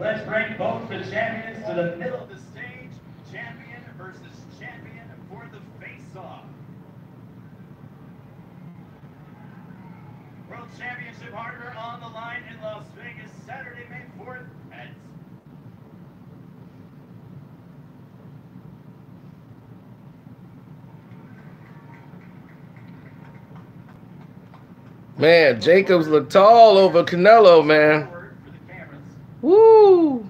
Let's bring both the champions to the middle of the stage. Champion versus champion for the face-off. World Championship Hardware on the line in Las Vegas, Saturday, May 4th at Man, Jacobs look tall over Canelo, man. Woo!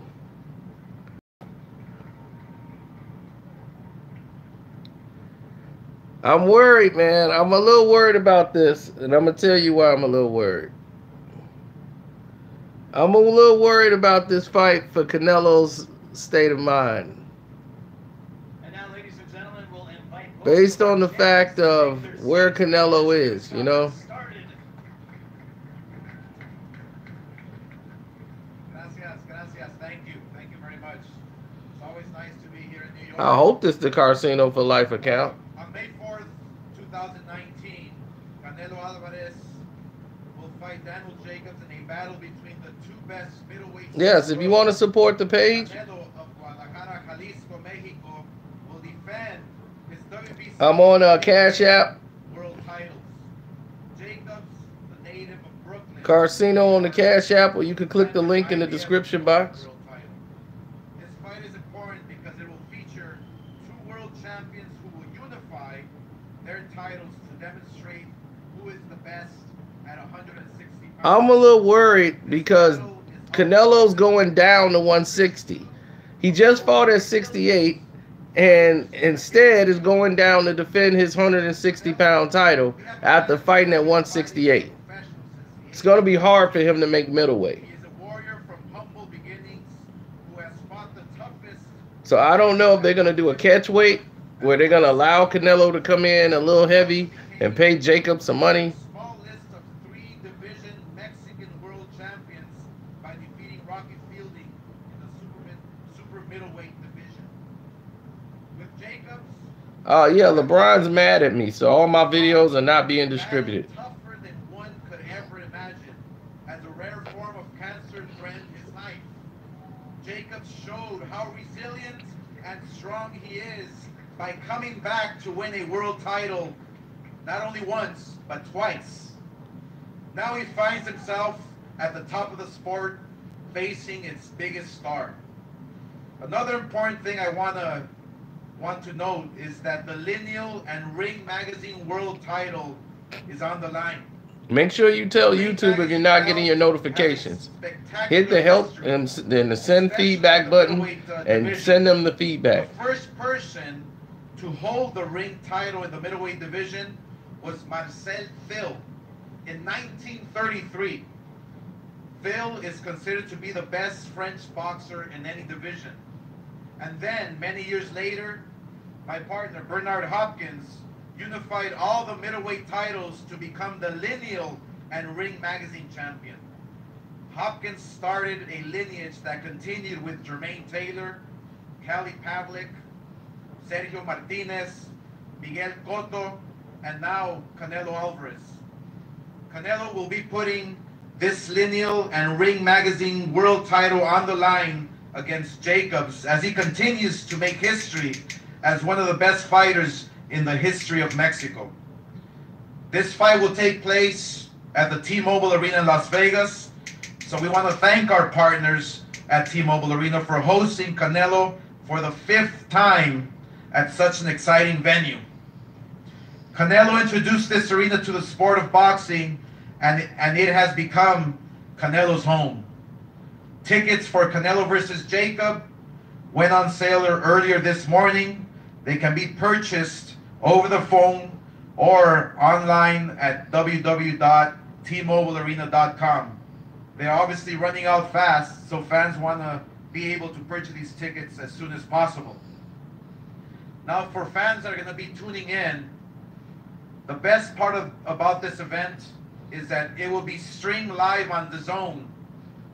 I'm worried, man. I'm a little worried about this, and I'm going to tell you why I'm a little worried. I'm a little worried about this fight for Canelo's state of mind. And now, ladies and gentlemen, we'll invite based on the fact of where Canelo is, you know. Gracias. Thank you very much. It's always nice to be here in New York. I hope this is the Casino for Life account. On May 4th, 2019, Canelo Alvarez will fight Daniel Jacobs in a battle between the two best middleweights. Yes, if you want to support the page. Canelo of Guadalajara, Jalisco, Mexico, will defend his WBC I'm on Cash App. world titles. Jacobs, the native of Brooklyn. Casino on the Cash App, or you can click the link in the description box. This fight is important because it will feature two world champions who will unify their titles to demonstrate who is the best at 160 pounds. I'm a little worried because Canelo's going down to 160. He just fought at 68 and instead is going down to defend his 160-pound title after fighting at 168. It's going to be hard for him to make middleweight. He is a warrior from humble beginnings who has fought the toughest. So I don't know if they're going to do a catch weight where they're going to allow Canelo to come in a little heavy and pay Jacob some money. Small list of 3 division Mexican world champions by defeating Rocky Fielding in the super middleweight division. With Jacobs. Oh yeah, LeBron's mad at me, so all my videos are not being distributed. Tougher than one could ever imagine. As a rare form of cancer threatened his life, Jacobs showed how resilient and strong he is by coming back to win a world title not only once, but twice. Now he finds himself at the top of the sport, facing its biggest star. Another important thing I want to note is that the Lineal and Ring Magazine world title is on the line. Make sure you tell YouTube if you're not getting your notifications. Hit the help and then the send feedback button and send them the feedback. The first person to hold the ring title in the middleweight division was Marcel Phil in 1933. Phil is considered to be the best French boxer in any division. And then, many years later, my partner Bernard Hopkins unified all the middleweight titles to become the Lineal and Ring Magazine champion. Hopkins started a lineage that continued with Jermaine Taylor, Cali Pavlik, Sergio Martinez, Miguel Cotto, and now Canelo Alvarez. Canelo will be putting this Lineal and Ring Magazine world title on the line against Jacobs as he continues to make history as one of the best fighters in the history of Mexico. This fight will take place at the T-Mobile Arena in Las Vegas. So we want to thank our partners at T-Mobile Arena for hosting Canelo for the 5th time at such an exciting venue. Canelo introduced this arena to the sport of boxing, and it has become Canelo's home. Tickets for Canelo versus Jacob went on sale earlier this morning. They can be purchased over the phone or online at www.tmobilearena.com. They're obviously running out fast, so fans want to be able to purchase these tickets as soon as possible. Now, for fans that are going to be tuning in, the best part about this event is that it will be streamed live on DAZN.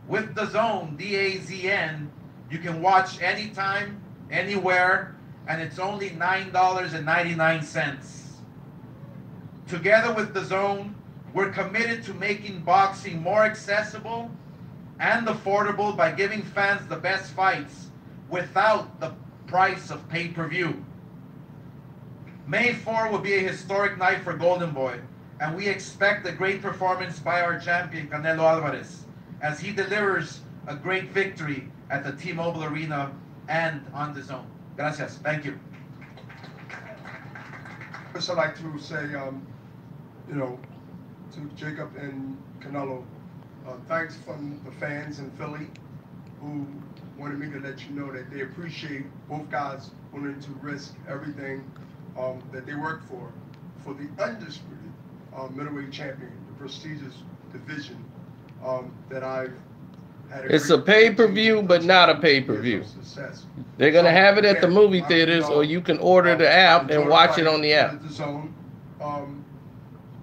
With DAZN, D-A-Z-N, you can watch anytime, anywhere, and it's only $9.99. Together with DAZN, we're committed to making boxing more accessible and affordable by giving fans the best fights without the price of pay-per-view. May 4 will be a historic night for Golden Boy, and we expect a great performance by our champion, Canelo Alvarez, as he delivers a great victory at the T-Mobile Arena and on the zone. Gracias. Thank you. First, I'd like to say, you know, to Jacob and Canelo, thanks from the fans in Philly who wanted me to let you know that they appreciate both guys willing to risk everything that they work for the undisputed middleweight champion, the prestigious division that I've had. It's a pay-per-view, but not a pay-per-view. They're gonna have it at the movie theaters, or you can order the app and watch it on the app. The zone, and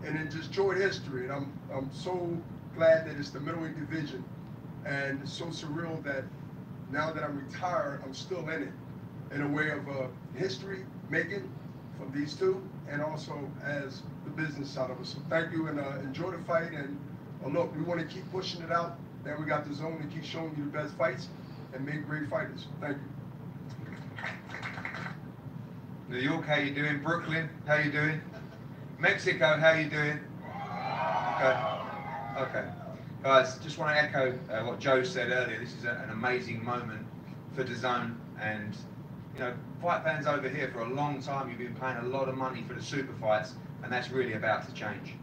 then just enjoy history. And I'm so glad that it's the middleweight division, and it's so surreal that now that I'm retired, I'm still in it, in a way of history making from these two, and also as the business side of it. So thank you, and enjoy the fight. And look, we want to keep pushing it out. Then we got the zone to keep showing you the best fights and make great fighters. Thank you. New York, how you doing? Brooklyn, how you doing? Mexico, how you doing? Okay. Guys, just want to echo what Joe said earlier. This is an amazing moment for DAZN, and you know, fight fans over here for a long time, you've been paying a lot of money for the super fights, and that's really about to change.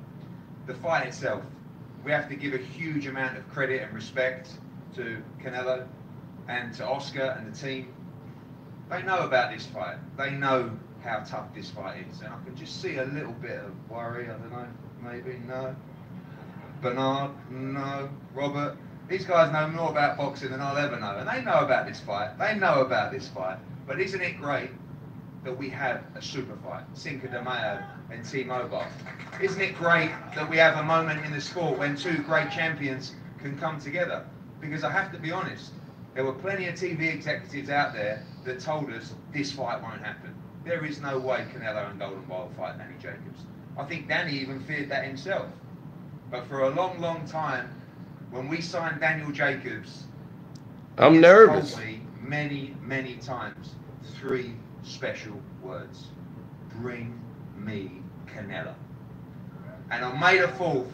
The fight itself, we have to give a huge amount of credit and respect to Canelo and to Oscar and the team. They know about this fight. They know how tough this fight is, and I can just see a little bit of worry. I don't know, maybe, no. Bernard, no. Robert, these guys know more about boxing than I'll ever know, and they know about this fight. They know about this fight. But isn't it great that we have a super fight, Cinco de Mayo and T-Mobile? Isn't it great that we have a moment in the sport when two great champions can come together? Because I have to be honest, there were plenty of TV executives out there that told us this fight won't happen. There is no way Canelo and Golden Boy will fight Danny Jacobs. I think Danny even feared that himself. But for a long, long time, when we signed Daniel Jacobs, I'm nervous. Told me many, many times, 3 special words: bring me Canelo. And on May the 4th,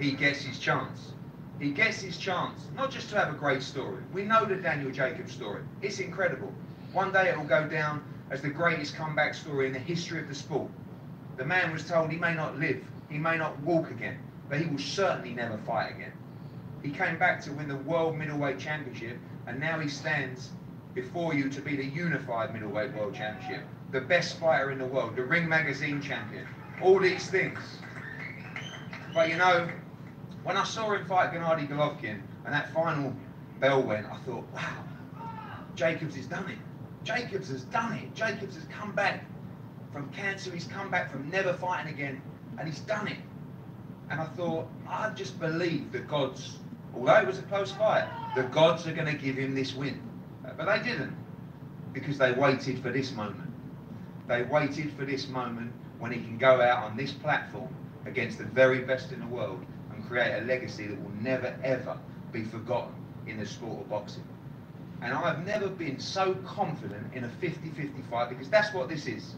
he gets his chance. He gets his chance, not just to have a great story. We know the Daniel Jacobs story. It's incredible. One day it will go down as the greatest comeback story in the history of the sport. The man was told he may not live, he may not walk again, but he will certainly never fight again. He came back to win the World Middleweight Championship, and now he stands before you to be the unified middleweight world championship, the best fighter in the world, the Ring Magazine champion, all these things. But you know, when I saw him fight Gennady Golovkin and that final bell went, I thought, wow, Jacobs has done it. Jacobs has done it. Jacobs has come back from cancer, he's come back from never fighting again, and he's done it. And I thought, I just believe the gods, although it was a close fight, the gods are going to give him this win. But they didn't, because they waited for this moment. They waited for this moment when he can go out on this platform against the very best in the world and create a legacy that will never ever be forgotten in the sport of boxing. And I've never been so confident in a 50-50 fight, because that's what this is.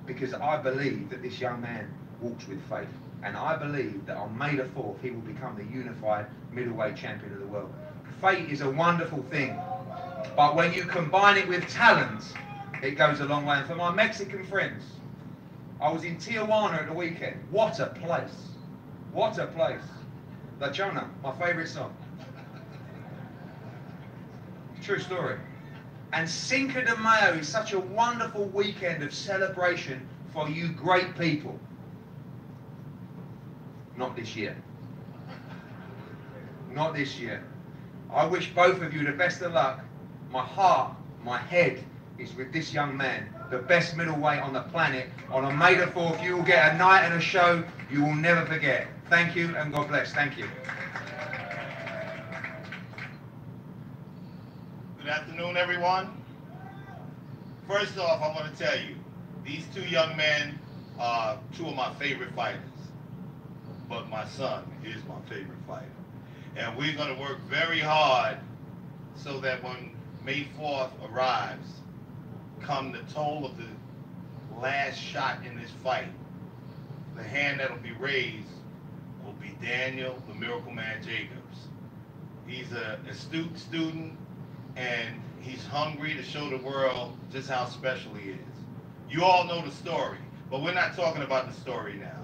Because I believe that this young man walks with faith. And I believe that on May the 4th, he will become the unified middleweight champion of the world. Fate is a wonderful thing, but when you combine it with talent, it goes a long way. And for my Mexican friends, I was in Tijuana at the weekend. What a place. What a place. La Chona, my favorite song. True story. And Cinco de Mayo is such a wonderful weekend of celebration for you great people. Not this year. Not this year. I wish both of you the best of luck. My heart, my head is with this young man, the best middleweight on the planet. On May the 4th, you will get a night and a show you will never forget. Thank you, and God bless. Thank you. Good afternoon, everyone. First off, I want to tell you, these two young men are 2 of my favorite fighters. But my son is my favorite fighter. And we're going to work very hard so that when May 4th arrives, come the toll of the last shot in this fight, the hand that'll be raised will be Daniel, the Miracle Man Jacobs. He's an astute student, and he's hungry to show the world just how special he is. You all know the story, but we're not talking about the story now.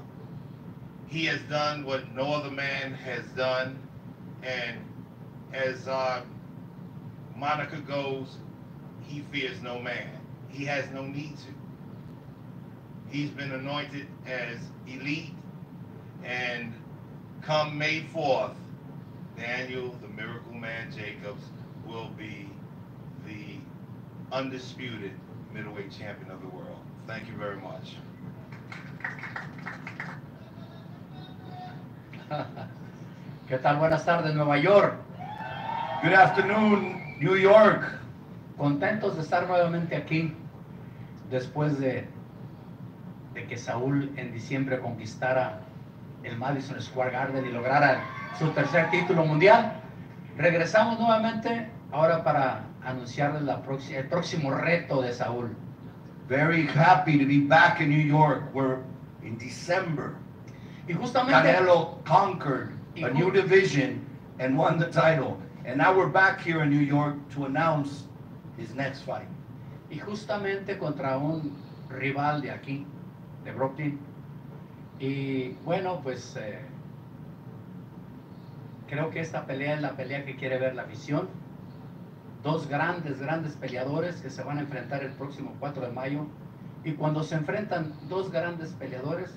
He has done what no other man has done, and as Monica goes, he fears no man. He has no need to. He's been anointed as elite, and come May 4th, Daniel, the Miracle Man Jacobs, will be the undisputed middleweight champion of the world. Thank you very much. ¿Qué tal? Buenas tardes, Nueva York. Good afternoon, New York. Contentos de estar nuevamente aquí después de que Saúl en diciembre conquistara el Madison Square Garden y lograra su tercer título mundial. Regresamos nuevamente ahora para anunciarles el próximo reto de Saúl. Very happy to be back in New York. We're in December. Y justamente Canelo conquered a new division and won the title. And now we're back here in New York to announce his next fight. Y justamente contra un rival de aquí, de Brooklyn. Y bueno, pues creo que esta pelea es la pelea que quiere ver la afición. Dos grandes peleadores que se van a enfrentar el próximo 4 de mayo. Y cuando se enfrentan dos grandes peleadores,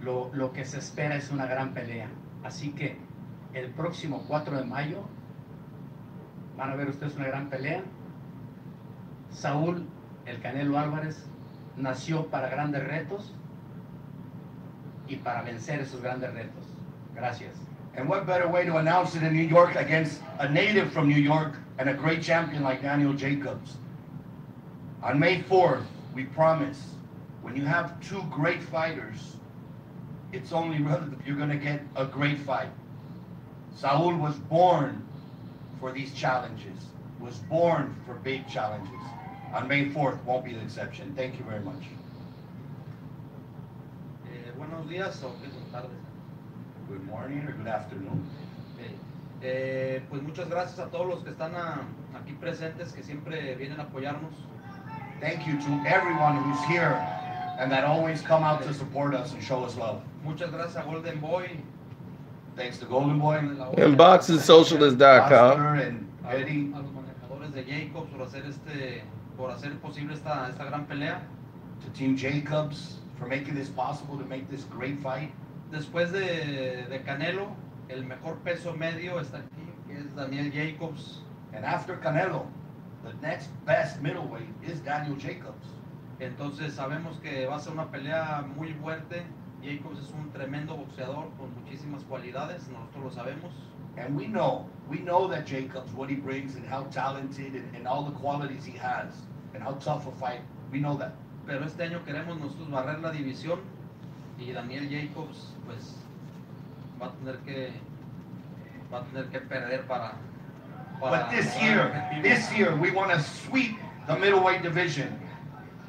lo que se espera es una gran pelea. Así que el próximo 4 de mayo van a ver ustedes una gran pelea. Saúl, el Canelo Álvarez, nació para grandes retos y para vencer esos grandes retos. Gracias. And what better way to announce it in New York against a native from New York and a great champion like Daniel Jacobs. On May 4th, we promise, when you have two great fighters, it's only relative you're going to get a great fight. Saúl was born for these challenges, was born for big challenges. On May 4th won't be the exception. Thank you very much. Buenos días o buenas tardes. Good morning or good afternoon. Pues muchas gracias a todos los que están aquí presentes, que siempre vienen a apoyarnos. Thank you to everyone who's here and that always come out to support us and show us love. Muchas gracias a Golden Boy. Thanks to Golden Boy, And BoxingSocialist.com. and Eddie, A los manejadores de Jacobs por hacer posible esta gran pelea. to Team Jacobs for making this possible, to make this great fight. Después de Canelo, el mejor peso medio está aquí, que es Daniel Jacobs. And after Canelo, the next best middleweight is Daniel Jacobs. Entonces sabemos que va a ser una pelea muy fuerte. Jacobs es un tremendo boxeador con muchísimas cualidades, nosotros lo sabemos. And we know that Jacobs, what he brings and how talented and all the qualities he has and how tough a fight, we know that. Pero este año queremos nosotros barrer la división y Daniel Jacobs pues va a tener que perder para But this year, we want to sweep the middleweight division.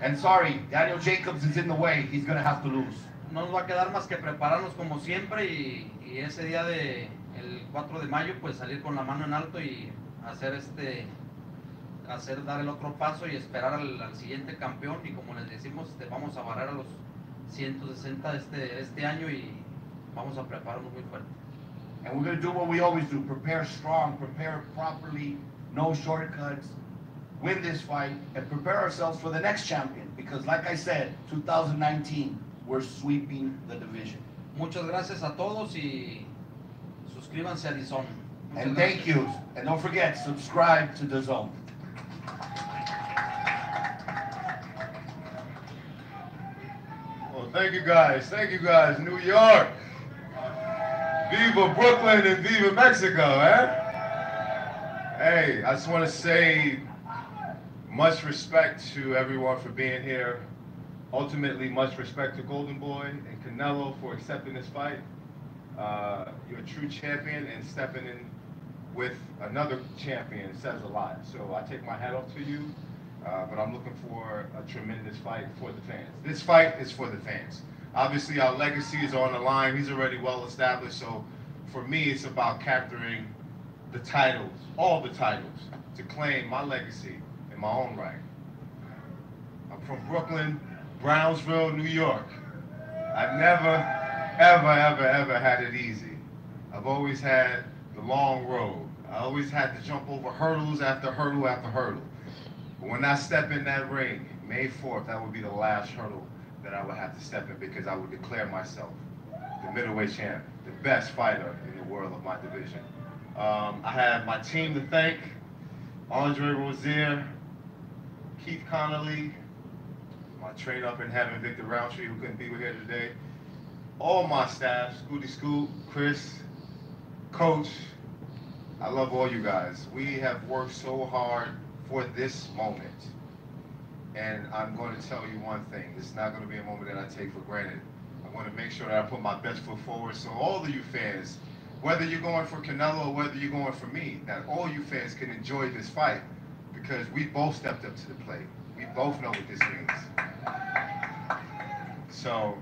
And sorry, Daniel Jacobs is in the way. He's going to have to lose. No nos va a quedar más que prepararnos como siempre y ese día el 4 de mayo pues salir con la mano en alto y dar el otro paso y esperar al siguiente campeón, y como les decimos vamos a barrer a los 160 este año y vamos a prepararnos muy fuerte. And we're going to do what we always do. Prepare strong, prepare properly, no shortcuts, win this fight, and prepare ourselves for the next champion. Because like I said, 2019, we're sweeping the division. Muchas gracias a todos y suscríbanse a DAZN. And thank you. And don't forget, subscribe to DAZN. Well, thank you guys. Thank you guys. New York. Viva Brooklyn and Viva Mexico, eh? Hey, I just want to say much respect to everyone for being here. Ultimately, much respect to Golden Boy and Canelo for accepting this fight. you're a true champion, and stepping in with another champion says a lot. So I take my hat off to you, but I'm looking for a tremendous fight for the fans. This fight is for the fans. Obviously, our legacy is on the line. He's already well established, so for me, it's about capturing the titles, all the titles, to claim my legacy in my own right. I'm from Brooklyn, Brownsville, New York. I've never, ever had it easy. I've always had the long road. I always had to jump over hurdles after hurdle after hurdle. But when I step in that ring, May 4th, that would be the last hurdle that I would have to step in, because I would declare myself the middleweight champ, the best fighter in the world of my division. I have my team to thank: Andre Rozier, Keith Connolly, my trainer up in heaven, Victor Roundtree, who couldn't be here today, all my staff, Scooty Scoot, Chris, Coach. I love all you guys. We have worked so hard for this moment. And I'm going to tell you one thing, it's not going to be a moment that I take for granted. I want to make sure that I put my best foot forward, so all of you fans, whether you're going for Canelo or whether you're going for me, that all you fans can enjoy this fight, because we both stepped up to the plate. We both know what this means. So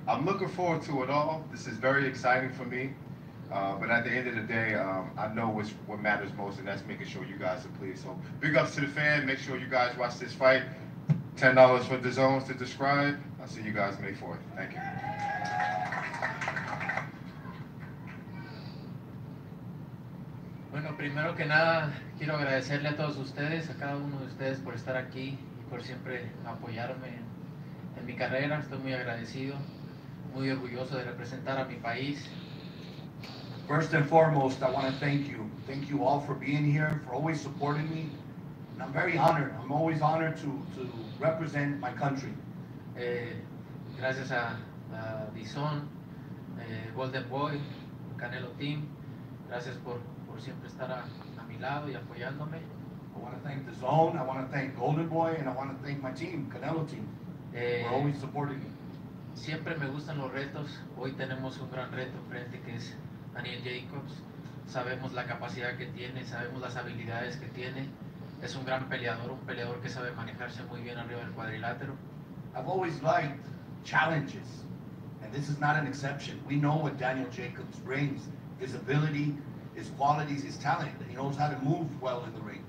I'm looking forward to it all. This is very exciting for me. But at the end of the day, I know what matters most, and that's making sure you guys are pleased. So big ups to the fan. Make sure you guys watch this fight. $10 for the zones to describe. I'll see you guys May 4th. Thank you. Bueno, primero que nada, quiero agradecerle a todos ustedes, a cada uno de ustedes por estar aquí y por siempre apoyarme en mi carrera. Estoy muy agradecido, muy orgulloso de representar a mi país. First and foremost, I want to thank you. Thank you all for being here, for always supporting me. And I'm very honored. I'm always honored to represent my country. Gracias a Dizon, Golden Boy, Canelo Team. Gracias por siempre estar a mi lado y apoyándome. I want to thank the Zone, I want to thank Golden Boy, and I want to thank my team, Canelo Team, for always supporting me. Siempre me gustan los retos. Hoy tenemos un gran reto enfrente, que es Daniel Jacobs. Sabemos la capacidad que tiene, sabemos las habilidades que tiene. Es un gran peleador, un peleador que sabe manejarse muy bien arriba del cuadrilátero. I've always liked challenges, and this is not an exception. We know what Daniel Jacobs brings, his ability, his qualities, his talent. He knows how to move well in the ring.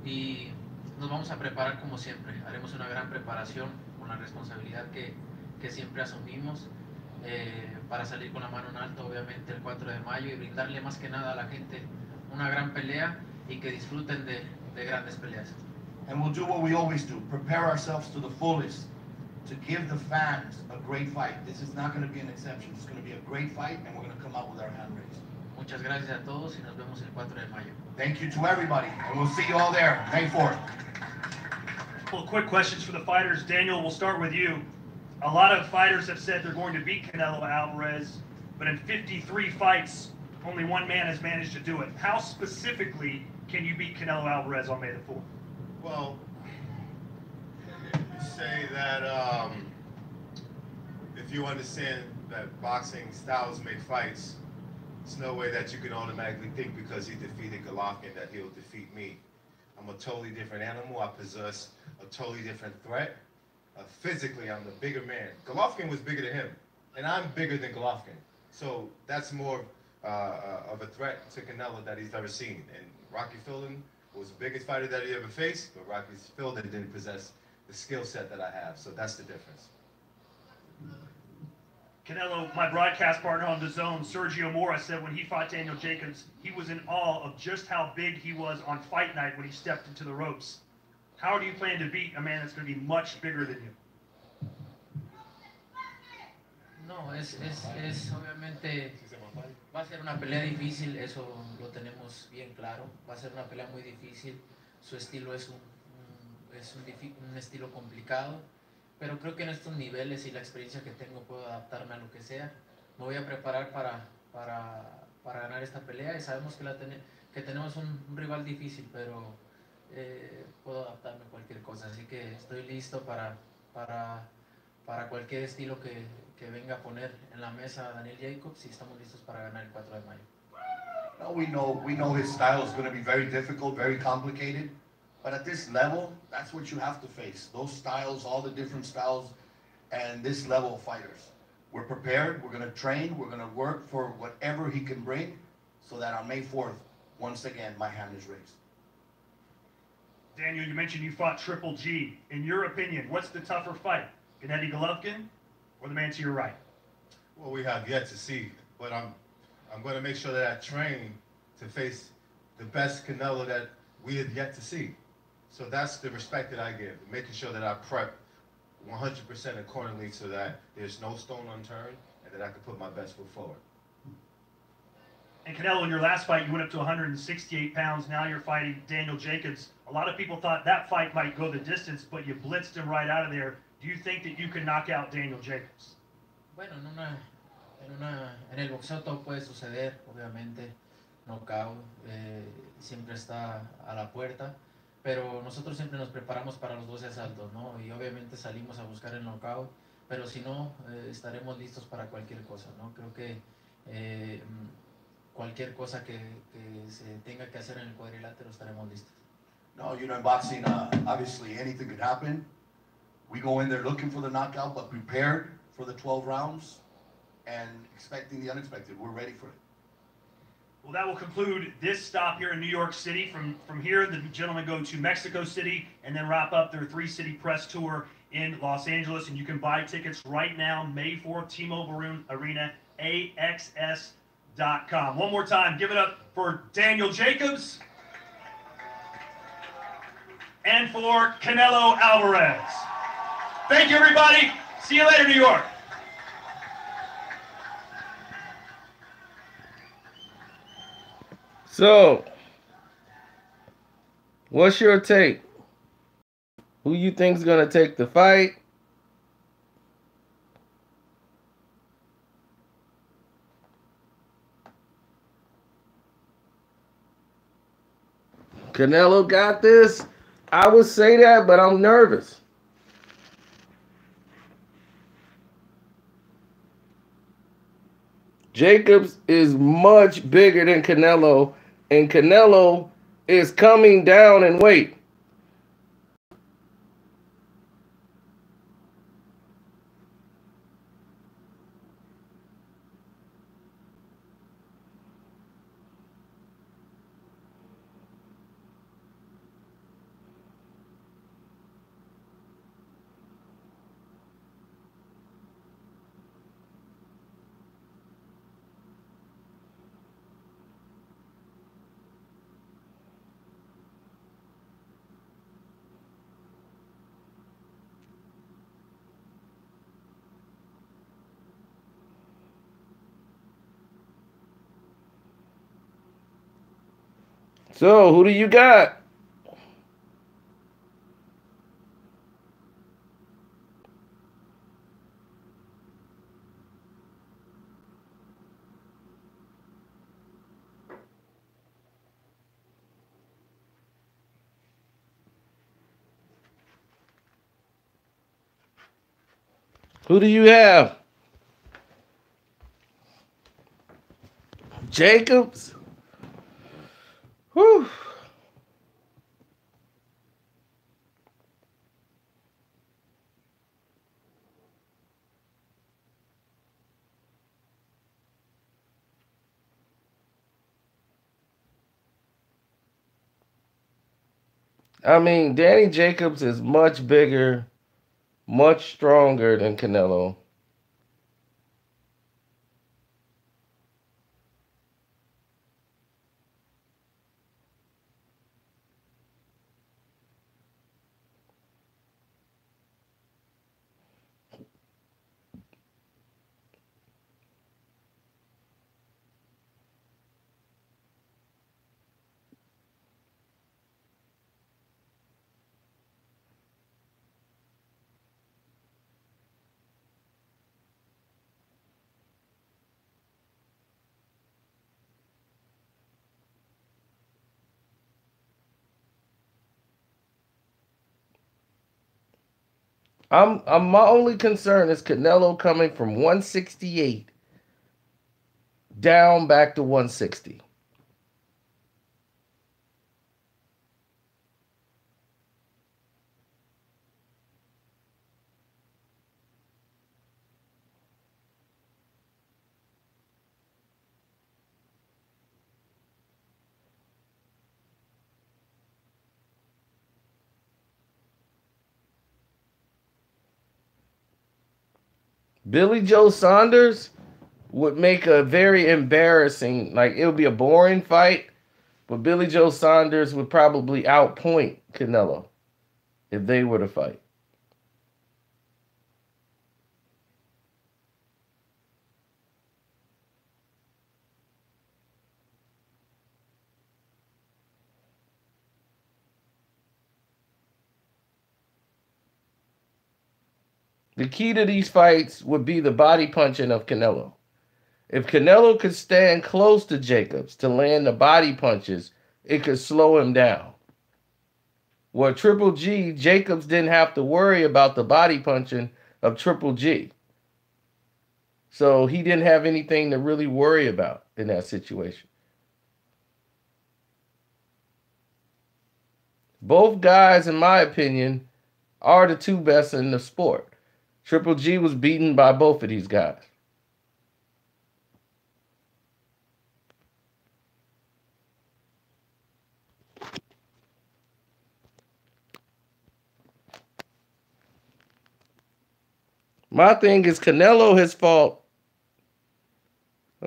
Y nos vamos a preparar como siempre. Haremos una gran preparación con la responsabilidad que siempre asumimos, para salir con la mano en alto, obviamente, el 4 de mayo, y brindarle más que nada a la gente una gran pelea y que disfruten de grandes peleas. And we'll do what we always do, prepare ourselves to the fullest to give the fans a great fight. This is not going to be an exception. It's going to be a great fight, and we're going to come out with our hand raised. Muchas gracias a todos y nos vemos el 4 de mayo. Thank you to everybody, and we'll see you all there, May 4th. Well, quick questions for the fighters. Daniel, we'll start with you. A lot of fighters have said they're going to beat Canelo Alvarez, but in 53 fights, only one man has managed to do it. How specifically can you beat Canelo Alvarez on May the 4th? Well, you say that if you understand that boxing styles make fights, it's no way that you can automatically think because he defeated Golovkin that he'll defeat me. I'm a totally different animal. I possess a totally different threat. Physically, I'm the bigger man. Golovkin was bigger than him, and I'm bigger than Golovkin. So that's more of a threat to Canelo that he's ever seen. And Rocky Fielding was the biggest fighter that he ever faced, but Rocky Fielding didn't possess the skill set that I have. So that's the difference. Canelo, my broadcast partner on DAZN, Sergio Mora, said when he fought Daniel Jacobs, he was in awe of just how big he was on fight night when he stepped into the ropes. How do you plan to beat a man that's going to be much bigger than you? No, es obviamente, va a ser una pelea difícil, eso lo tenemos bien claro. Va a ser una pelea muy difícil. Su estilo es un estilo complicado, pero creo que en estos niveles y la experiencia que tengo puedo adaptarme a lo que sea. Me voy a preparar para ganar esta pelea, y sabemos que tenemos un rival difícil, pero puedo adaptarme a cualquier cosa, así que estoy listo para para cualquier estilo que venga a poner en la mesa Daniel Jacobs y estamos listos para ganar el 4 de mayo. No, we know his style is going to be very difficult, very complicated. But at this level, that's what you have to face. Those styles, all the different styles, and this level of fighters. We're prepared, we're going to train, we're going to work for whatever he can bring so that on May 4th, once again, my hand is raised. Daniel, you mentioned you fought Triple G. In your opinion, what's the tougher fight, Gennady Golovkin or the man to your right? Well, we have yet to see, but I'm going to make sure that I train to face the best Canelo that we have yet to see. So that's the respect that I give, making sure that I prep 100% accordingly so that there's no stone unturned and that I can put my best foot forward. And Canelo, in your last fight, you went up to 168 pounds. Now you're fighting Daniel Jacobs. A lot of people thought that fight might go the distance, but you blitzed him right out of there. Do you think that you can knock out Daniel Jacobs? Bueno, en el boxeo todo puede suceder, obviamente. Knockout siempre está a la puerta, pero nosotros siempre nos preparamos para los 12 asaltos, ¿no? Y obviamente salimos a buscar el knockout, pero si no, estaremos listos para cualquier cosa, ¿no? Creo que cualquier cosa que se tenga que hacer en el cuadrilátero estaremos listos. No, you know, in boxing, obviously anything could happen. We go in there looking for the knockout, but prepared for the 12 rounds and expecting the unexpected. We're ready for it. Well, that will conclude this stop here in New York City. From here, the gentlemen go to Mexico City and then wrap up their 3-city press tour in Los Angeles. And you can buy tickets right now, May 4th, T-Mobile Arena, AXS.com. One more time, give it up for Daniel Jacobs and for Canelo Alvarez. Thank you, everybody. See you later, New York. So, what's your take? Who you think's gonna take the fight? Canelo got this? I would say that, but I'm nervous. Jacobs is much bigger than Canelo, and Canelo is coming down in weight. So, who do you got? Who do you have? Jacobs? Whew. I mean, Danny Jacobs is much bigger, much stronger than Canelo. My only concern is Canelo coming from 168 down back to 160. Billy Joe Saunders would make a very embarrassing, like it would be a boring fight, but Billy Joe Saunders would probably outpoint Canelo if they were to fight. The key to these fights would be the body punching of Canelo. If Canelo could stand close to Jacobs to land the body punches, it could slow him down. Where Triple G, Jacobs didn't have to worry about the body punching of Triple G. So he didn't have anything to really worry about in that situation. Both guys, in my opinion, are the two best in the sport. Triple G was beaten by both of these guys. My thing is Canelo has fought.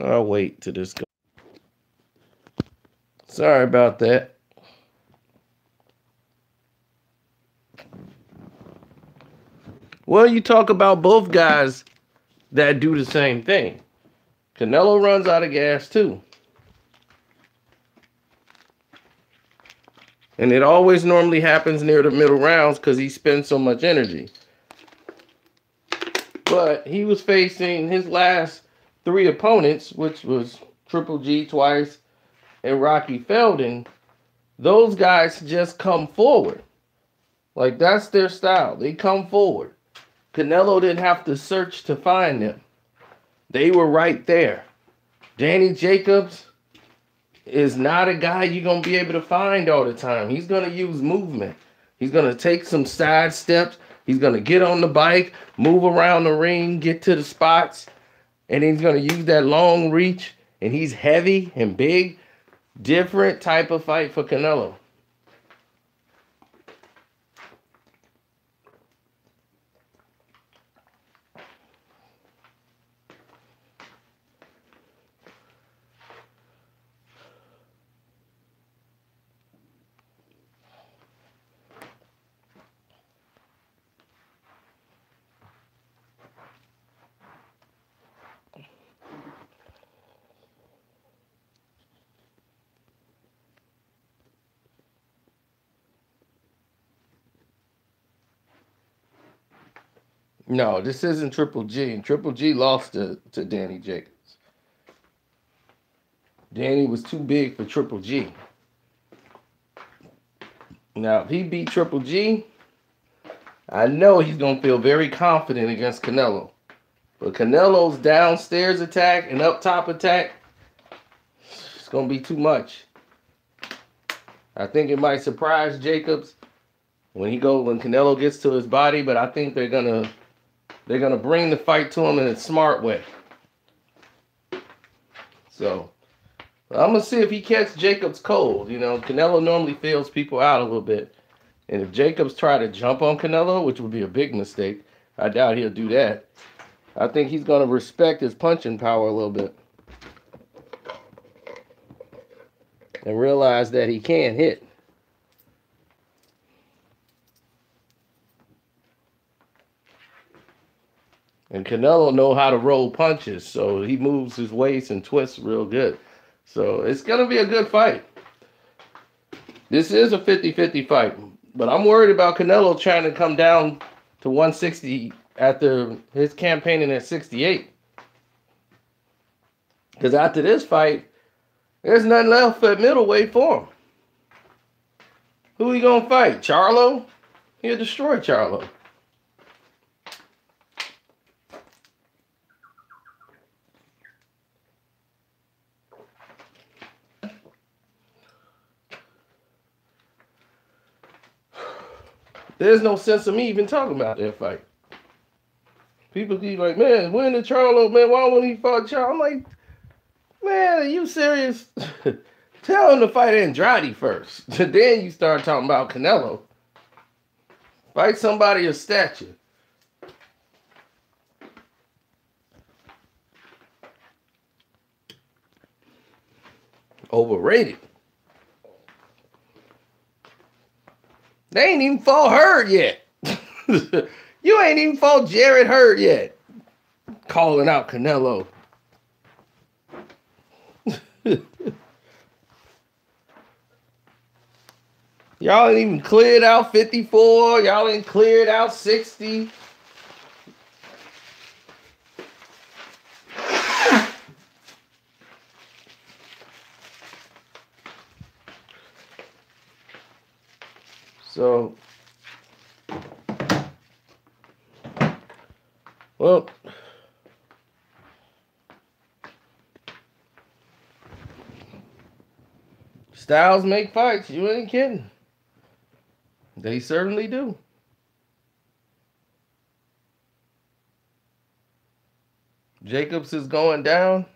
I'll wait till this goes. Sorry about that. Well, you talk about both guys that do the same thing. Canelo runs out of gas too. And it always normally happens near the middle rounds because he spends so much energy. But he was facing his last three opponents, which was Triple G twice and Rocky Felding. Those guys just come forward. Like, that's their style. They come forward. Canelo didn't have to search to find them. They were right there. Danny Jacobs is not a guy you're going to be able to find all the time. He's going to use movement. He's going to take some side steps. He's going to get on the bike, move around the ring, get to the spots, and he's going to use that long reach, and he's heavy and big. Different type of fight for Canelo. No, this isn't Triple G. And Triple G lost to Danny Jacobs. Danny was too big for Triple G. Now, if he beat Triple G, I know he's going to feel very confident against Canelo. But Canelo's downstairs attack and up top attack, it's going to be too much. I think it might surprise Jacobs when Canelo gets to his body, but I think they're gonna bring the fight to him in a smart way. So I'm gonna see if he catches Jacobs cold. You know, Canelo normally feels people out a little bit, and if Jacobs try to jump on Canelo, which would be a big mistake, I doubt he'll do that. I think he's gonna respect his punching power a little bit and realize that he can hit. And Canelo know how to roll punches, so he moves his waist and twists real good. So it's going to be a good fight. This is a 50-50 fight, but I'm worried about Canelo trying to come down to 160 after his campaigning at 68. Because after this fight, there's nothing left at middleweight for him. Who he going to fight? Charlo? He'll destroy Charlo. there's no sense of me even talking about that fight. People keep like, man, when the Charlo, man, why wouldn't he fight Charlo? I'm like, man, are you serious? Tell him to fight Andrade first. Then you start talking about Canelo. Fight somebody of stature. Overrated. They ain't even fought Hurd yet. You ain't even fought Jared Hurd yet. Calling out Canelo. Y'all ain't even cleared out 54. Y'all ain't cleared out 60. So, well, styles make fights. You ain't kidding. They certainly do. Jacobs is going down.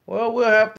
Well, we'll have to